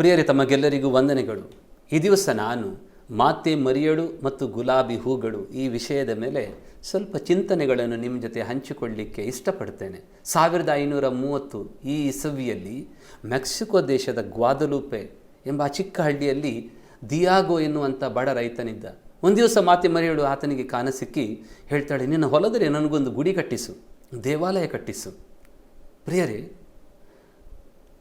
ಪ್ರಿಯರೇ, ತಮಗೆಲ್ಲರಿಗೂ ವಂದನೆಗಳು. ಈ ದಿವಸ ನಾನು ಮಾತೆ ಮರಿಯಳು ಮತ್ತು ಗುಲಾಬಿ ಹೂಗಳು ಈ ವಿಷಯದ ಮೇಲೆ ಸ್ವಲ್ಪ ಚಿಂತನೆಗಳನ್ನು ನಿಮ್ಮ ಜೊತೆ ಹಂಚಿಕೊಳ್ಳಲಿಕ್ಕೆ ಇಷ್ಟಪಡ್ತೇನೆ. 1530 ಈ ಇಸವಿಯಲ್ಲಿ ಮೆಕ್ಸಿಕೋ ದೇಶದ ಗ್ವಾದಲೂಪೆ ಎಂಬ ಚಿಕ್ಕ ಹಳ್ಳಿಯಲ್ಲಿ ದಿಯಾಗೋ ಎನ್ನುವಂಥ ಬಡ ರೈತನಿದ್ದ. ಒಂದು ದಿವಸ ಮಾತೆ ಮರಿಯಳು ಆತನಿಗೆ ಕಾಣಸಿಕ್ಕಿ ಹೇಳ್ತಾಳೆ, ನಿನ್ನ ಹೊಲದಲ್ಲಿ ನನಗೊಂದು ಗುಡಿ ಕಟ್ಟಿಸು, ದೇವಾಲಯ ಕಟ್ಟಿಸು. ಪ್ರಿಯರೇ,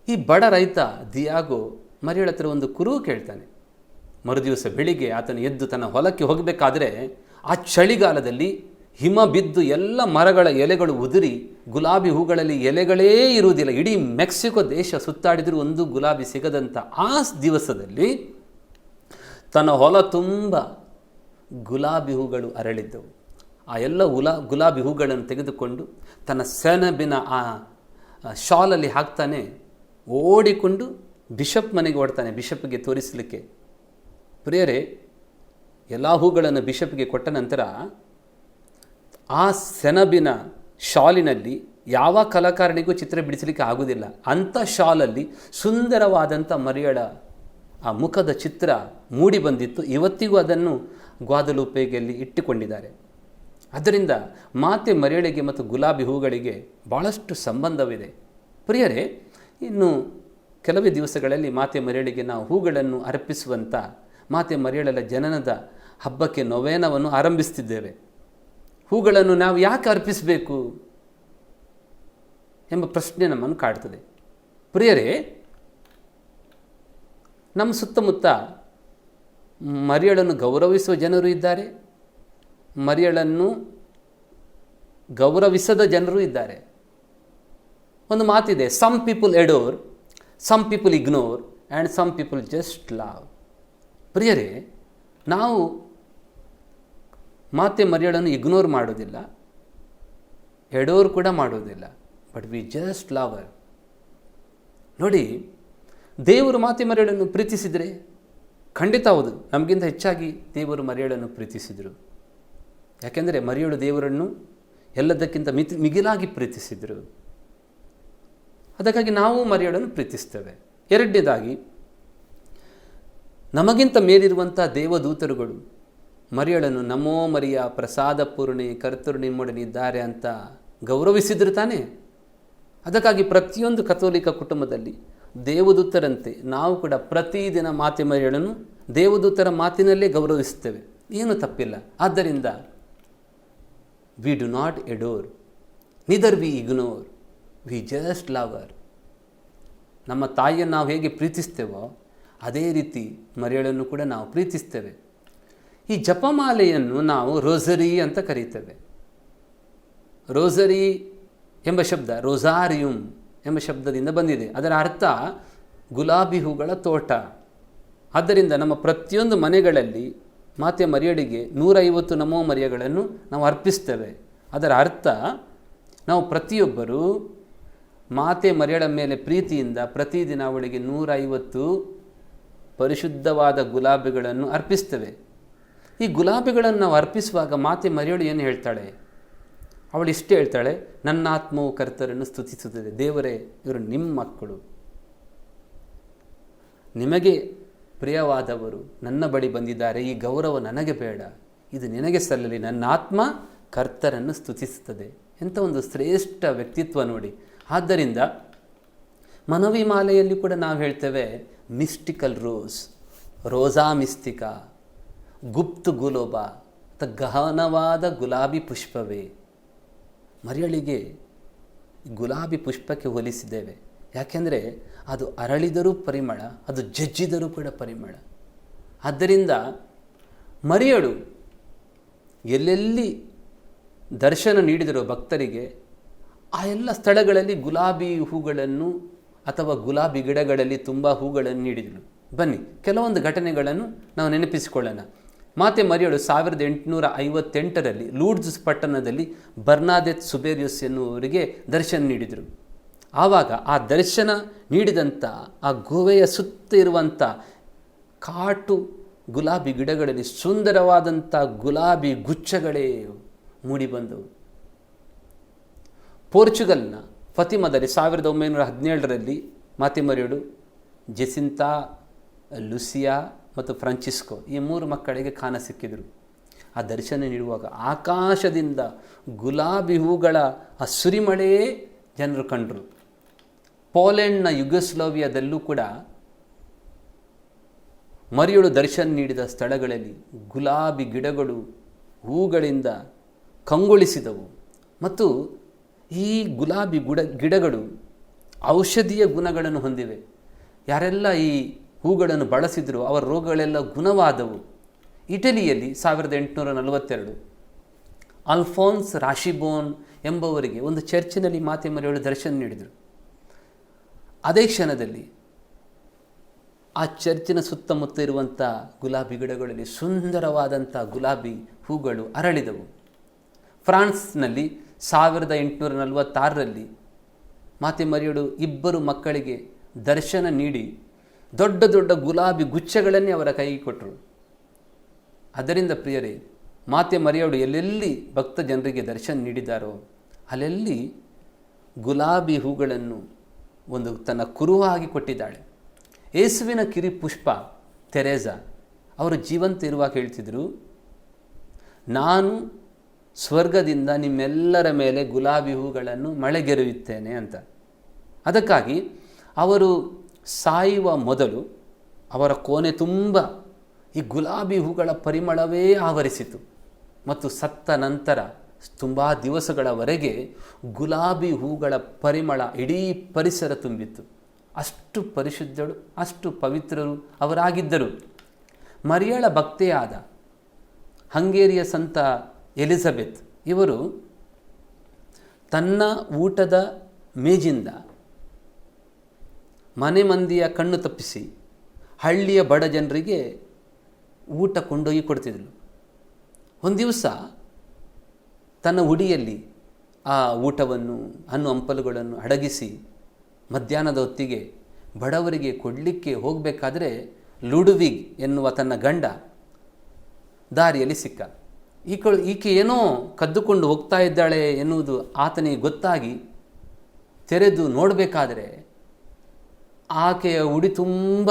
ಈ ಬಡ ರೈತ ದಿಯಾಗೋ ಮರಿಯಳ ಹತ್ರ ಒಂದು ಕುರುಹು ಕೇಳ್ತಾನೆ. ಮರುದಿವಸ ಬೆಳಿಗ್ಗೆ ಆತನು ಎದ್ದು ತನ್ನ ಹೊಲಕ್ಕೆ ಹೋಗಬೇಕಾದ್ರೆ ಆ ಚಳಿಗಾಲದಲ್ಲಿ ಹಿಮ ಬಿದ್ದು ಎಲ್ಲ ಮರಗಳ ಎಲೆಗಳು ಉದುರಿ ಗುಲಾಬಿ ಹೂಗಳಲ್ಲಿ ಎಲೆಗಳೇ ಇರುವುದಿಲ್ಲ. ಇಡೀ ಮೆಕ್ಸಿಕೋ ದೇಶ ಸುತ್ತಾಡಿದರೂ ಒಂದು ಗುಲಾಬಿ ಸಿಗದಂಥ ಆ ದಿವಸದಲ್ಲಿ ತನ್ನ ಹೊಲ ತುಂಬ ಗುಲಾಬಿ ಹೂಗಳು ಅರಳಿದ್ದವು. ಆ ಎಲ್ಲ ಗುಲಾಬಿ ಹೂಗಳನ್ನು ತೆಗೆದುಕೊಂಡು ತನ್ನ ಸೆಣಬಿನ ಆ ಶಾಲಲ್ಲಿ ಹಾಕ್ತಾನೆ. ಓಡಿಕೊಂಡು ಬಿಷಪ್ ಮನೆಗೆ ಓಡ್ತಾನೆ, ಬಿಷಪ್ಗೆ ತೋರಿಸಲಿಕ್ಕೆ. ಪ್ರಿಯರೇ, ಎಲ್ಲ ಹೂಗಳನ್ನು ಬಿಷಪ್ಗೆ ಕೊಟ್ಟ ನಂತರ ಆ ಸೆಣಬಿನ ಶಾಲಿನಲ್ಲಿ ಯಾವ ಕಲಾಕಾರನಿಗೂ ಚಿತ್ರ ಬಿಡಿಸಲಿಕ್ಕೆ ಆಗುವುದಿಲ್ಲ. ಅಂಥ ಶಾಲಲ್ಲಿ ಸುಂದರವಾದಂಥ ಮರಿಯಳ ಆ ಮುಖದ ಚಿತ್ರ ಮೂಡಿ ಬಂದಿತ್ತು. ಇವತ್ತಿಗೂ ಅದನ್ನು ಗ್ವಾದಲೂಪೆಯಲ್ಲಿ ಇಟ್ಟುಕೊಂಡಿದ್ದಾರೆ. ಅದರಿಂದ ಮಾತೆ ಮರಿಯಳಿಗೆ ಮತ್ತು ಗುಲಾಬಿ ಹೂಗಳಿಗೆ ಭಾಳಷ್ಟು ಸಂಬಂಧವಿದೆ. ಪ್ರಿಯರೇ, ಇನ್ನು ಕೆಲವೇ ದಿವಸಗಳಲ್ಲಿ ಮಾತೆ ಮರಿಯಳಿಗೆ ನಾವು ಹೂಗಳನ್ನು ಅರ್ಪಿಸುವಂಥ ಮಾತೆ ಮರಿಯಳ ಜನನದ ಹಬ್ಬಕ್ಕೆ ನೊವೇನವನ್ನು ಆರಂಭಿಸ್ತಿದ್ದೇವೆ. ಹೂಗಳನ್ನು ನಾವು ಯಾಕೆ ಅರ್ಪಿಸಬೇಕು ಎಂಬ ಪ್ರಶ್ನೆ ನಮ್ಮನ್ನು ಕಾಡ್ತದೆ. ಪ್ರಿಯರೇ, ನಮ್ಮ ಸುತ್ತಮುತ್ತ ಮರಿಯಳನ್ನು ಗೌರವಿಸುವ ಜನರು ಇದ್ದಾರೆ, ಮರಿಯಳನ್ನು ಗೌರವಿಸದ ಜನರು ಇದ್ದಾರೆ. ಒಂದು ಮಾತಿದೆ, some people adore, some people ignore and some people just love. ಪ್ರಿಯರೇ, ನಾವು ಮಾತೆ ಮರಿಯಳನ್ನು ಇಗ್ನೋರ್ ಮಾಡೋದಿಲ್ಲ, ಎಡೋರ್ ಕೂಡ ಮಾಡೋದಿಲ್ಲ, but we just love her. ನೋಡಿ, ದೇವರು ಮಾತೆ ಮರಿಯಳನ್ನು ಪ್ರೀತಿಸಿದರೆ ಖಂಡಿತ ಹೌದು, ನಮಗಿಂತ ಹೆಚ್ಚಾಗಿ ದೇವರು ಮರಿಯಳನ್ನು ಪ್ರೀತಿಸಿದರು. ಯಾಕೆಂದರೆ ಮರಿಯಳು ದೇವರನ್ನು ಎಲ್ಲದಕ್ಕಿಂತ ಮಿಗಿಲಾಗಿ ಪ್ರೀತಿಸಿದರು. ಅದಕ್ಕಾಗಿ ನಾವು ಮರಿಯಳನ್ನು ಪ್ರೀತಿಸ್ತೇವೆ. ಎರಡನೇದಾಗಿ, ನಮಗಿಂತ ಮೇಲಿರುವಂಥ ದೇವದೂತರುಗಳು ಮರಿಯಳನ್ನು ನಮೋ ಮರಿಯ ಪ್ರಸಾದ ಪೂರ್ಣಿ ಕರ್ತರು ನಿಮ್ಮೊಡನಿದ್ದಾರೆ ಅಂತ ಗೌರವಿಸಿದ್ರು ತಾನೇ. ಅದಕ್ಕಾಗಿ ಪ್ರತಿಯೊಂದು ಕಥೋಲಿಕ ಕುಟುಂಬದಲ್ಲಿ ದೇವದೂತರಂತೆ ನಾವು ಕೂಡ ಪ್ರತಿದಿನ ಮಾತೆ ಮರಿಯಳನ್ನು ದೇವದೂತರ ಮಾತಿನಲ್ಲೇ ಗೌರವಿಸ್ತೇವೆ. ಏನು ತಪ್ಪಿಲ್ಲ. ಆದ್ದರಿಂದ we do not adore, neither we ignore, we just love her. ನಮ್ಮ ತಾಯಿಯನ್ನು ನಾವು ಹೇಗೆ ಪ್ರೀತಿಸ್ತೇವೋ ಅದೇ ರೀತಿ ಮರಿಯಳನ್ನು ಕೂಡ ನಾವು ಪ್ರೀತಿಸ್ತೇವೆ. ಈ ಜಪಮಾಲೆಯನ್ನು ನಾವು ರೋಸರಿ ಅಂತ ಕರೀತೇವೆ. ರೋಸರಿ ಎಂಬ ಶಬ್ದ ರೋಸಾರಿಯುಮ್ ಎಂಬ ಶಬ್ದದಿಂದ ಬಂದಿದೆ. ಅದರ ಅರ್ಥ ಗುಲಾಬಿ ಹೂಗಳ ತೋಟ. ಆದ್ದರಿಂದ ನಮ್ಮ ಪ್ರತಿಯೊಂದು ಮನೆಗಳಲ್ಲಿ ಮಾತೆ ಮರಿಯಳಿಗೆ 150 ನಮೋ ಮರಿಯಗಳನ್ನು ನಾವು ಅರ್ಪಿಸ್ತೇವೆ. ಅದರ ಅರ್ಥ ನಾವು ಪ್ರತಿಯೊಬ್ಬರು ಮಾತೆ ಮರಿಯಳ ಮೇಲೆ ಪ್ರೀತಿಯಿಂದ ಪ್ರತಿದಿನ ಅವಳಿಗೆ 150 ಪರಿಶುದ್ಧವಾದ ಗುಲಾಬಿಗಳನ್ನು ಅರ್ಪಿಸ್ತೇವೆ. ಈ ಗುಲಾಬಿಗಳನ್ನು ನಾವು ಅರ್ಪಿಸುವಾಗ ಮಾತೆ ಮರಿಯಳು ಏನು ಹೇಳ್ತಾಳೆ? ಅವಳು ಇಷ್ಟೇ ಹೇಳ್ತಾಳೆ, ನನ್ನ ಆತ್ಮವು ಕರ್ತರನ್ನು ಸ್ತುತಿಸುತ್ತದೆ. ದೇವರೇ, ಇವರು ನಿಮ್ಮ ಮಕ್ಕಳು, ನಿಮಗೆ ಪ್ರಿಯವಾದವರು ನನ್ನ ಬಳಿ ಬಂದಿದ್ದಾರೆ. ಈ ಗೌರವ ನನಗೆ ಬೇಡ, ಇದು ನಿನಗೆ ಸಲ್ಲಲಿ. ನನ್ನ ಆತ್ಮ ಕರ್ತರನ್ನು ಸ್ತುತಿಸುತ್ತದೆ. ಎಂಥ ಒಂದು ಶ್ರೇಷ್ಠ ವ್ಯಕ್ತಿತ್ವ ನೋಡಿ. ಆದ್ದರಿಂದ ಮನವಿ ಮಾಲೆಯಲ್ಲಿ ಕೂಡ ನಾವು ಹೇಳ್ತೇವೆ ಮಿಸ್ಟಿಕಲ್ ರೋಸ್, ರೋಸಾ ಮಿಸ್ಟಿಕಾ, ಗುಪ್ತ ಗುಲೋಬ, ಗಹನವಾದ ಗುಲಾಬಿ ಪುಷ್ಪವೇ. ಮರಿಯಳಿಗೆ ಗುಲಾಬಿ ಪುಷ್ಪಕ್ಕೆ ಹೋಲಿಸಿದ್ದೇವೆ. ಯಾಕೆಂದರೆ ಅದು ಅರಳಿದರೂ ಪರಿಮಳ, ಅದು ಜಜ್ಜಿದರೂ ಕೂಡ ಪರಿಮಳ. ಆದ್ದರಿಂದ ಮರಿಯಳು ಎಲ್ಲೆಲ್ಲಿ ದರ್ಶನ ನೀಡಿದರೋ ಭಕ್ತರಿಗೆ ಆ ಎಲ್ಲ ಸ್ಥಳಗಳಲ್ಲಿ ಗುಲಾಬಿ ಹೂಗಳನ್ನು ಅಥವಾ ಗುಲಾಬಿ ಗಿಡಗಳಲ್ಲಿ ತುಂಬ ಹೂಗಳನ್ನು ನೀಡಿದಳು. ಬನ್ನಿ ಕೆಲವೊಂದು ಘಟನೆಗಳನ್ನು ನಾವು ನೆನಪಿಸಿಕೊಳ್ಳೋಣ. ಮಾತೆ ಮರಿಯಳು 1858ರಲ್ಲಿ ಲೂಡ್ಸ್ ಪಟ್ಟಣದಲ್ಲಿ ಬರ್ನಾದೆತ್ ಸುಬೇರಿಯಸ್ ಎನ್ನುವರಿಗೆ ದರ್ಶನ ನೀಡಿದರು. ಆವಾಗ ಆ ದರ್ಶನ ನೀಡಿದಂಥ ಆ ಗುಹೆಯ ಸುತ್ತ ಇರುವಂಥ ಕಾಟು ಗುಲಾಬಿ ಗಿಡಗಳಲ್ಲಿ ಸುಂದರವಾದಂಥ ಗುಲಾಬಿ ಗುಚ್ಛಗಳೇ ಮೂಡಿಬಂದವು. ಪೋರ್ಚುಗಲ್ನ ಫತಿಮದಲ್ಲಿ 1917ರಲ್ಲಿ ಮಾತೆ ಮರಿಯಳು ಜೆಸಿಂತಾ, ಲೂಸಿಯಾ ಮತ್ತು ಫ್ರಾನ್ಸಿಸ್ಕೋ ಈ 3 ಮಕ್ಕಳಿಗೆ ಕಾಣ ಸಿಕ್ಕಿದರು. ಆ ದರ್ಶನ ನೀಡುವಾಗ ಆಕಾಶದಿಂದ ಗುಲಾಬಿ ಹೂಗಳ ಆ ಸುರಿಮಳೆಯೇ ಜನರು ಕಂಡರು. ಪೋಲೆಂಡ್ನ ಯುಗೋಸ್ಲಾವಿಯಾದಲ್ಲೂ ಕೂಡ ಮರಿಯಳು ದರ್ಶನ ನೀಡಿದ ಸ್ಥಳಗಳಲ್ಲಿ ಗುಲಾಬಿ ಗಿಡಗಳು ಹೂಗಳಿಂದ ಕಂಗೊಳಿಸಿದವು. ಮತ್ತು ಈ ಗುಲಾಬಿ ಗಿಡಗಳು ಔಷಧೀಯ ಗುಣಗಳನ್ನು ಹೊಂದಿವೆ. ಯಾರೆಲ್ಲ ಈ ಹೂಗಳನ್ನು ಬಳಸಿದರೂ ಅವರ ರೋಗಗಳೆಲ್ಲ ಗುಣವಾದವು. ಇಟಲಿಯಲ್ಲಿ 1842 ಅಲ್ಫೋನ್ಸ್ ರಾಶಿಬೋನ್ ಎಂಬವರಿಗೆ ಒಂದು ಚರ್ಚಿನಲ್ಲಿ ಮಾತೆ ಮರಿಯಳು ದರ್ಶನ ನೀಡಿದರು. ಅದೇ ಕ್ಷಣದಲ್ಲಿ ಆ ಚರ್ಚಿನ ಸುತ್ತಮುತ್ತ ಇರುವಂಥ ಗುಲಾಬಿ ಗಿಡಗಳಲ್ಲಿ ಸುಂದರವಾದಂಥ ಗುಲಾಬಿ ಹೂಗಳು ಅರಳಿದವು. ಫ್ರಾನ್ಸ್ನಲ್ಲಿ 1846ರಲ್ಲಿ ಮಾತೆ ಮರಿಯಳು 2 ಮಕ್ಕಳಿಗೆ ದರ್ಶನ ನೀಡಿ ದೊಡ್ಡ ದೊಡ್ಡ ಗುಲಾಬಿ ಗುಚ್ಛಗಳನ್ನೇ ಅವರ ಕೈಗೆ ಕೊಟ್ಟರು. ಅದರಿಂದ ಪ್ರಿಯರೇ, ಮಾತೆ ಮರಿಯಳು ಎಲ್ಲೆಲ್ಲಿ ಭಕ್ತ ಜನರಿಗೆ ದರ್ಶನ ನೀಡಿದ್ದಾರೋ ಅಲ್ಲೆಲ್ಲಿ ಗುಲಾಬಿ ಹೂಗಳನ್ನು ಒಂದು ತನ್ನ ಕುರುವಾಗಿ ಕೊಟ್ಟಿದ್ದಾಳೆ. ಯೇಸುವಿನ ಕಿರಿ ಪುಷ್ಪ ತೆರೇಸಾ ಅವರು ಜೀವಂತ ಇರುವಾಗ ಹೇಳ್ತಿದ್ರು, ನಾನು ಸ್ವರ್ಗದಿಂದ ನಿಮ್ಮೆಲ್ಲರ ಮೇಲೆ ಗುಲಾಬಿ ಹೂಗಳನ್ನು ಮಳೆಗೆರೆಯುತ್ತೇನೆ ಅಂತ. ಅದಕ್ಕಾಗಿ ಅವರು ಸಾಯುವ ಮೊದಲು ಅವರ ಕೋಣೆ ತುಂಬ ಈ ಗುಲಾಬಿ ಹೂಗಳ ಪರಿಮಳವೇ ಆವರಿಸಿತು. ಮತ್ತು ಸತ್ತ ನಂತರ ತುಂಬ ದಿವಸಗಳವರೆಗೆ ಗುಲಾಬಿ ಹೂಗಳ ಪರಿಮಳ ಇಡೀ ಪರಿಸರ ತುಂಬಿತ್ತು. ಅಷ್ಟು ಪರಿಶುದ್ಧರು, ಅಷ್ಟು ಪವಿತ್ರರು ಅವರಾಗಿದ್ದರು. ಮರಿಯಳ ಭಕ್ತೆಯಾದ ಹಂಗೇರಿಯ ಸಂತ ಎಲಿಜಬೆತ್ ಇವರು ತನ್ನ ಊಟದ ಮೇಜಿಂದ ಮನೆ ಮಂದಿಯ ಕಣ್ಣು ತಪ್ಪಿಸಿ ಹಳ್ಳಿಯ ಬಡ ಜನರಿಗೆ ಊಟ ಕೊಂಡೊಯ್ಯಿ ಕೊಡ್ತಿದ್ಳು. ಒಂದು ದಿವಸ ತನ್ನ ಉಡಿಯಲ್ಲಿ ಆ ಊಟವನ್ನು ಹಣ್ಣು ಹಂಪಲುಗಳನ್ನು ಅಡಗಿಸಿ ಮಧ್ಯಾಹ್ನದ ಹೊತ್ತಿಗೆ ಬಡವರಿಗೆ ಕೊಡಲಿಕ್ಕೆ ಹೋಗಬೇಕಾದ್ರೆ ಲುಡುವಿಗ್ ಎನ್ನುವ ತನ್ನ ಗಂಡ ದಾರಿಯಲ್ಲಿ ಸಿಕ್ಕ. ಈಕೆ ಏನೋ ಕದ್ದುಕೊಂಡು ಹೋಗ್ತಾ ಇದ್ದಾಳೆ ಎನ್ನುವುದು ಆತನಿಗೆ ಗೊತ್ತಾಗಿ ತೆರೆದು ನೋಡಬೇಕಾದರೆ ಆಕೆಯ ಉಡಿ ತುಂಬ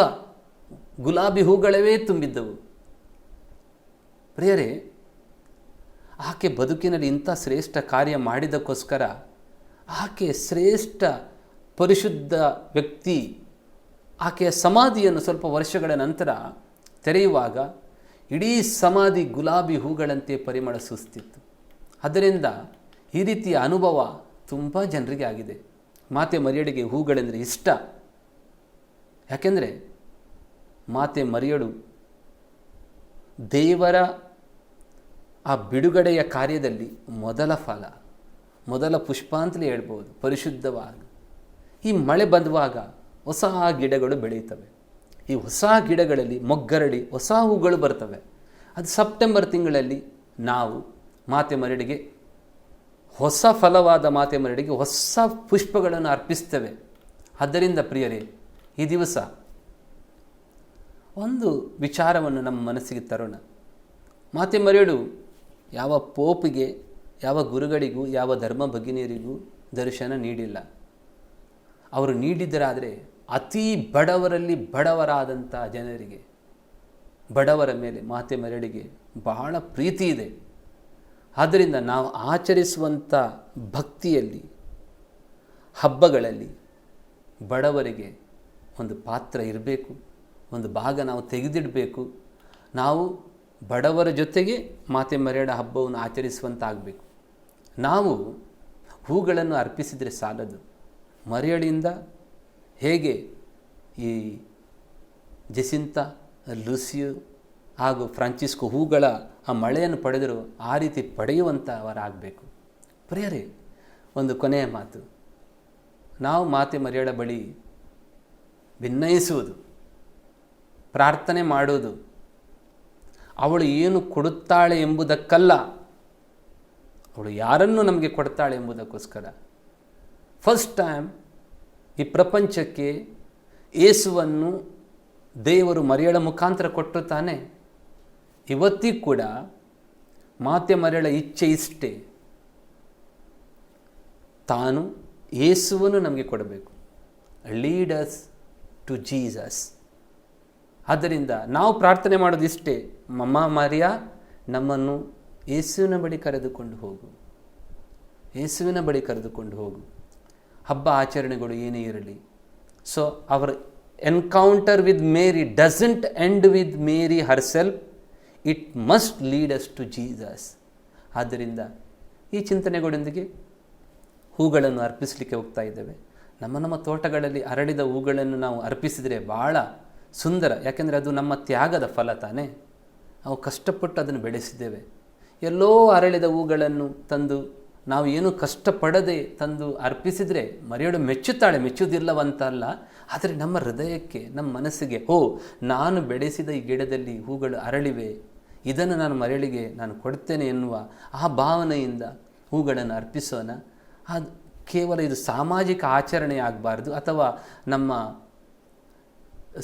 ಗುಲಾಬಿ ಹೂಗಳವೇ ತುಂಬಿದ್ದವು. ಪ್ರಿಯರೇ, ಆಕೆ ಬದುಕಿನಲ್ಲಿ ಇಂಥ ಶ್ರೇಷ್ಠ ಕಾರ್ಯ ಮಾಡಿದ್ದಕ್ಕೋಸ್ಕರ ಆಕೆ ಶ್ರೇಷ್ಠ ಪರಿಶುದ್ಧ ವ್ಯಕ್ತಿ. ಆಕೆಯ ಸಮಾಧಿಯನ್ನು ಸ್ವಲ್ಪ ವರ್ಷಗಳ ನಂತರ ತೆರೆಯುವಾಗ ಇಡೀ ಸಮಾಧಿ ಗುಲಾಬಿ ಹೂಗಳಂತೆ ಪರಿಮಳ ಸೂಸ್ತಿತ್ತು. ಅದರಿಂದ ಈ ರೀತಿಯ ಅನುಭವ ತುಂಬ ಜನರಿಗೆ ಆಗಿದೆ. ಮಾತೆ ಮರಿಯಳಿಗೆ ಹೂಗಳೆಂದರೆ ಇಷ್ಟ. ಯಾಕೆಂದರೆ ಮಾತೆ ಮರಿಯಳು ದೇವರ ಆ ಬಿಡುಗಡೆಯ ಕಾರ್ಯದಲ್ಲಿ ಮೊದಲ ಫಲ, ಮೊದಲ ಪುಷ್ಪ ಅಂತಲೇ ಹೇಳ್ಬೋದು. ಪರಿಶುದ್ಧವಾಗಿ ಈ ಮಳೆ ಬಂದುವಾಗ ಹೊಸ ಗಿಡಗಳು ಬೆಳೆಯುತ್ತವೆ. ಈ ಹೊಸ ಗಿಡಗಳಲ್ಲಿ ಮೊಗ್ಗರಡಿ ಹೊಸ ಹೂಗಳು ಬರ್ತವೆ. ಅದು ಸೆಪ್ಟೆಂಬರ್ ತಿಂಗಳಲ್ಲಿ ನಾವು ಮಾತೆ ಮರಿಯಳಿಗೆ ಹೊಸ ಫಲವಾದ ಮಾತೆ ಮರಿಯಳಿಗೆ ಹೊಸ ಪುಷ್ಪಗಳನ್ನು ಅರ್ಪಿಸ್ತೇವೆ. ಆದ್ದರಿಂದ ಪ್ರಿಯರೇ, ಈ ದಿವಸ ಒಂದು ವಿಚಾರವನ್ನು ನಮ್ಮ ಮನಸ್ಸಿಗೆ ತರೋಣ. ಮಾತೆ ಮರಿಯಳು ಯಾವ ಪೋಪಿಗೆ, ಯಾವ ಗುರುಗಳಿಗೂ, ಯಾವ ಧರ್ಮ ಭಗಿನಿಯರಿಗೂ ದರ್ಶನ ನೀಡಿಲ್ಲ. ಅವರು ನೀಡಿದ್ದರಾದರೆ ಅತಿ ಬಡವರಲ್ಲಿ ಬಡವರಾದಂಥ ಜನರಿಗೆ, ಬಡವರ ಮೇಲೆ ಮಾತೆ ಮರಿಯಳಿಗೆ ಬಹಳ ಪ್ರೀತಿ ಇದೆ. ಆದ್ದರಿಂದ ನಾವು ಆಚರಿಸುವಂಥ ಭಕ್ತಿಯಲ್ಲಿ, ಹಬ್ಬಗಳಲ್ಲಿ ಬಡವರಿಗೆ ಒಂದು ಪಾತ್ರ ಇರಬೇಕು, ಒಂದು ಭಾಗ ನಾವು ತೆಗೆದಿಡಬೇಕು. ನಾವು ಬಡವರ ಜೊತೆಗೆ ಮಾತೆ ಮರಿಯಳ ಹಬ್ಬವನ್ನು ಆಚರಿಸುವಂತಾಗಬೇಕು. ನಾವು ಹೂಗಳನ್ನು ಅರ್ಪಿಸಿದರೆ ಸಾಲದು. ಮರಿಯಳಿಂದ ಹೇಗೆ ಈ ಜೆಸಿಂತಾ, ಲೂಸಿಯೋ ಹಾಗೂ ಫ್ರಾನ್ಸಿಸ್ಕೋ ಹೂಗಳ ಆ ಮಳೆಯನ್ನು ಪಡೆದರೂ ಆ ರೀತಿ ಪಡೆಯುವಂಥವರಾಗಬೇಕು. ಪ್ರಿಯರೇ, ಒಂದು ಕೊನೆಯ ಮಾತು. ನಾವು ಮಾತೆ ಮರಿಯಳ ಬಳಿ ಭಿನ್ನಯಿಸುವುದು, ಪ್ರಾರ್ಥನೆ ಮಾಡುವುದು ಅವಳು ಏನು ಕೊಡುತ್ತಾಳೆ ಎಂಬುದಕ್ಕಲ್ಲ, ಅವಳು ಯಾರನ್ನು ನಮಗೆ ಕೊಡ್ತಾಳೆ ಎಂಬುದಕ್ಕೋಸ್ಕರ. ಫಸ್ಟ್ ಟೈಮ್ ಈ ಪ್ರಪಂಚಕ್ಕೆ ಯೇಸುವನ್ನು ದೇವರು ಮರಿಯಳ ಮುಖಾಂತರ ಕೊಟ್ಟರು ತಾನೆ. ಇವತ್ತಿಗೂ ಕೂಡ ಮಾತೆ ಮರಿಯಳ ಇಚ್ಛೆ ಇಷ್ಟೇ, ತಾನು ಯೇಸುವನ್ನು ನಮಗೆ ಕೊಡಬೇಕು. Lead us to Jesus. ಆದ್ದರಿಂದ ನಾವು ಪ್ರಾರ್ಥನೆ ಮಾಡೋದು ಇಷ್ಟೇ, ಮಮ್ಮ ಮರಿಯಾ ನಮ್ಮನ್ನು ಯೇಸುವಿನ ಬಳಿ ಕರೆದುಕೊಂಡು ಹೋಗು, ಯೇಸುವಿನ ಬಳಿ ಕರೆದುಕೊಂಡು ಹೋಗು. ಹಬ್ಬ ಆಚರಣೆಗಳು ಏನೇ ಇರಲಿ, so our encounter with Mary doesn't end with Mary herself, it must lead us to Jesus. ಆದ್ದರಿಂದ ಈ ಚಿಂತನೆಗಳೊಂದಿಗೆ ಹೂಗಳನ್ನು ಅರ್ಪಿಸಲಿಕ್ಕೆ ಹೋಗ್ತಾ ಇದ್ದೇವೆ. ನಮ್ಮ ತೋಟಗಳಲ್ಲಿ ಅರಳಿದ ಹೂಗಳನ್ನು ನಾವು ಅರ್ಪಿಸಿದರೆ ಭಾಳ ಸುಂದರ, ಯಾಕೆಂದರೆ ಅದು ನಮ್ಮ ತ್ಯಾಗದ ಫಲ ತಾನೇ. ನಾವು ಕಷ್ಟಪಟ್ಟು ಅದನ್ನು ಬೆಳೆಸಿದ್ದೇವೆ. ಎಲ್ಲೋ ಅರಳಿದ ಹೂಗಳನ್ನು ತಂದು ನಾವು ಏನೂ ಕಷ್ಟಪಡದೆ ತಂದು ಅರ್ಪಿಸಿದರೆ ಮರಿಯಳು ಮೆಚ್ಚುತ್ತಾಳೆ, ಮೆಚ್ಚುವುದಿಲ್ಲವಂತಲ್ಲ. ಆದರೆ ನಮ್ಮ ಹೃದಯಕ್ಕೆ, ನಮ್ಮ ಮನಸ್ಸಿಗೆ, ನಾನು ಬೆಳೆಸಿದ ಈ ಗಿಡದಲ್ಲಿ ಹೂಗಳು ಅರಳಿವೆ, ಇದನ್ನು ನಾನು ಮರಿಯಳಿಗೆ ನಾನು ಕೊಡ್ತೇನೆ ಎನ್ನುವ ಆ ಭಾವನೆಯಿಂದ ಹೂಗಳನ್ನು ಅರ್ಪಿಸೋಣ. ಅದು ಕೇವಲ ಇದು ಸಾಮಾಜಿಕ ಆಚರಣೆ ಆಗಬಾರ್ದು ಅಥವಾ ನಮ್ಮ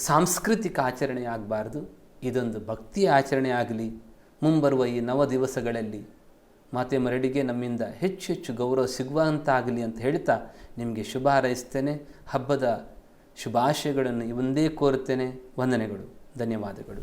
ಸಾಂಸ್ಕೃತಿಕ ಆಚರಣೆ ಆಗಬಾರ್ದು, ಇದೊಂದು ಭಕ್ತಿಯ ಆಚರಣೆ ಆಗಲಿ. ಮುಂಬರುವ ಈ ನವ ದಿವಸಗಳಲ್ಲಿ ಮಾತೆ ಮರಿಯಳಿಗೆ ನಮ್ಮಿಂದ ಹೆಚ್ಚು ಹೆಚ್ಚು ಗೌರವ ಸಿಗುವಂತಾಗಲಿ ಅಂತ ಹೇಳ್ತಾ ನಿಮಗೆ ಶುಭ ಹಾರೈಸ್ತೇನೆ. ಹಬ್ಬದ ಶುಭಾಶಯಗಳನ್ನು ಒಂದೇ ಕೋರುತ್ತೇನೆ. ವಂದನೆಗಳು, ಧನ್ಯವಾದಗಳು.